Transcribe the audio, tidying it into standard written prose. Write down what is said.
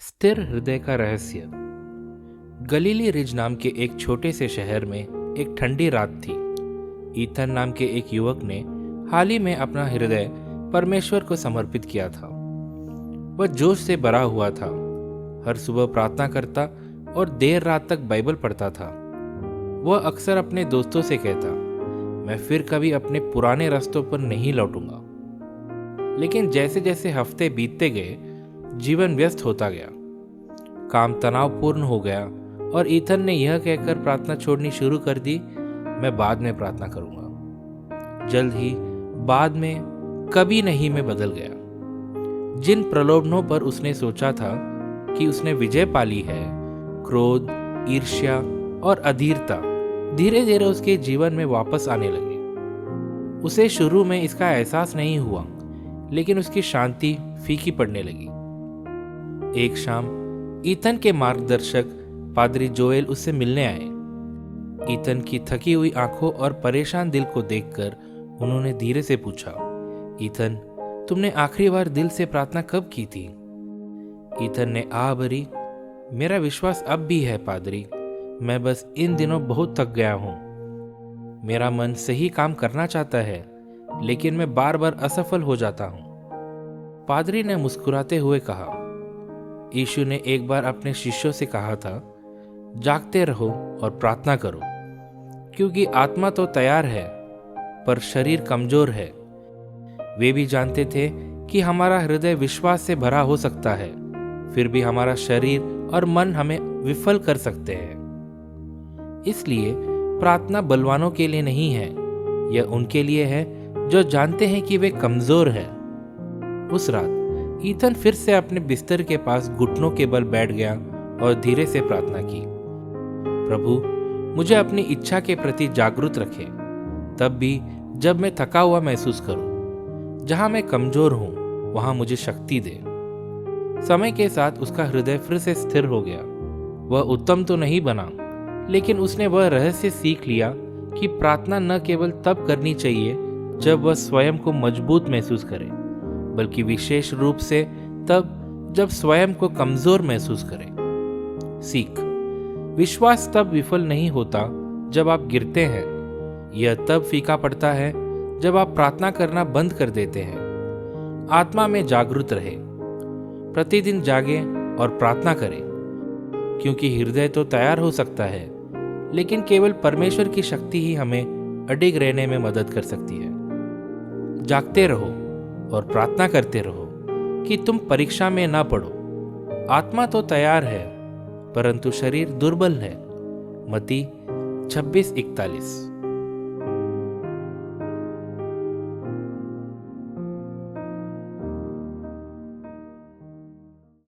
स्थिर हृदय का रहस्य। गलीली रिज नाम के एक छोटे से शहर में एक ठंडी रात थी। ईथन नाम के एक युवक ने हाल ही में अपना हृदय परमेश्वर को समर्पित किया था। वह जोश से भरा हुआ था, हर सुबह प्रार्थना करता और देर रात तक बाइबल पढ़ता था। वह अक्सर अपने दोस्तों से कहता, मैं फिर कभी अपने पुराने रास्तों पर नहीं लौटूंगा। लेकिन जैसे जैसे हफ्ते बीतते गए, जीवन व्यस्त होता गया, काम तनावपूर्ण हो गया और ईथन ने यह कहकर प्रार्थना छोड़नी शुरू कर दी, मैं बाद में प्रार्थना करूंगा। जल्द ही बाद में कभी नहीं में बदल गया। जिन प्रलोभनों पर उसने सोचा था कि उसने विजय पाली है, क्रोध, ईर्ष्या और अधीरता धीरे धीरे उसके जीवन में वापस आने लगे। उसे शुरू में इसका एहसास नहीं हुआ, लेकिन उसकी शांति फीकी पड़ने लगी। एक शाम ईथन के मार्गदर्शक पादरी जोएल उससे मिलने आए। ईथन की थकी हुई आंखों और परेशान दिल को देखकर उन्होंने धीरे से पूछा, ईथन, तुमने आखिरी बार दिल से प्रार्थना कब की थी? ईथन ने भरी, मेरा विश्वास अब भी है पादरी, मैं बस इन दिनों बहुत थक गया हूं। मेरा मन सही काम करना चाहता है, लेकिन मैं बार बार असफल हो जाता हूं। पादरी ने मुस्कुराते हुए कहा, यीशु ने एक बार अपने शिष्यों से कहा था, जागते रहो और प्रार्थना करो, क्योंकि आत्मा तो तैयार है पर शरीर कमजोर है। वे भी जानते थे कि हमारा हृदय विश्वास से भरा हो सकता है, फिर भी हमारा शरीर और मन हमें विफल कर सकते हैं। इसलिए प्रार्थना बलवानों के लिए नहीं है, यह उनके लिए है जो जानते हैं कि वे कमजोर हैं। उस रात ईथन फिर से अपने बिस्तर के पास घुटनों के बल बैठ गया और धीरे से प्रार्थना की, प्रभु, मुझे अपनी इच्छा के प्रति जागरूक रखे, तब भी जब मैं थका हुआ महसूस करूं। जहां मैं कमजोर हूं, वहां मुझे शक्ति दे। समय के साथ उसका हृदय फिर से स्थिर हो गया। वह उत्तम तो नहीं बना, लेकिन उसने वह रहस्य सीख लिया कि प्रार्थना न केवल तब करनी चाहिए जब वह स्वयं को मजबूत महसूस करे, बल्कि विशेष रूप से तब जब स्वयं को कमजोर महसूस करें। सीख, विश्वास तब विफल नहीं होता जब आप गिरते हैं, यह तब फीका पड़ता है जब आप प्रार्थना करना बंद कर देते हैं। आत्मा में जागरूक रहे, प्रतिदिन जागें और प्रार्थना करें, क्योंकि हृदय तो तैयार हो सकता है, लेकिन केवल परमेश्वर की शक्ति ही हमें अडिग रहने में मदद कर सकती है। जागते रहो और प्रार्थना करते रहो कि तुम परीक्षा में ना पड़ो। आत्मा तो तैयार है, परंतु शरीर दुर्बल है। मत्ती 26:41।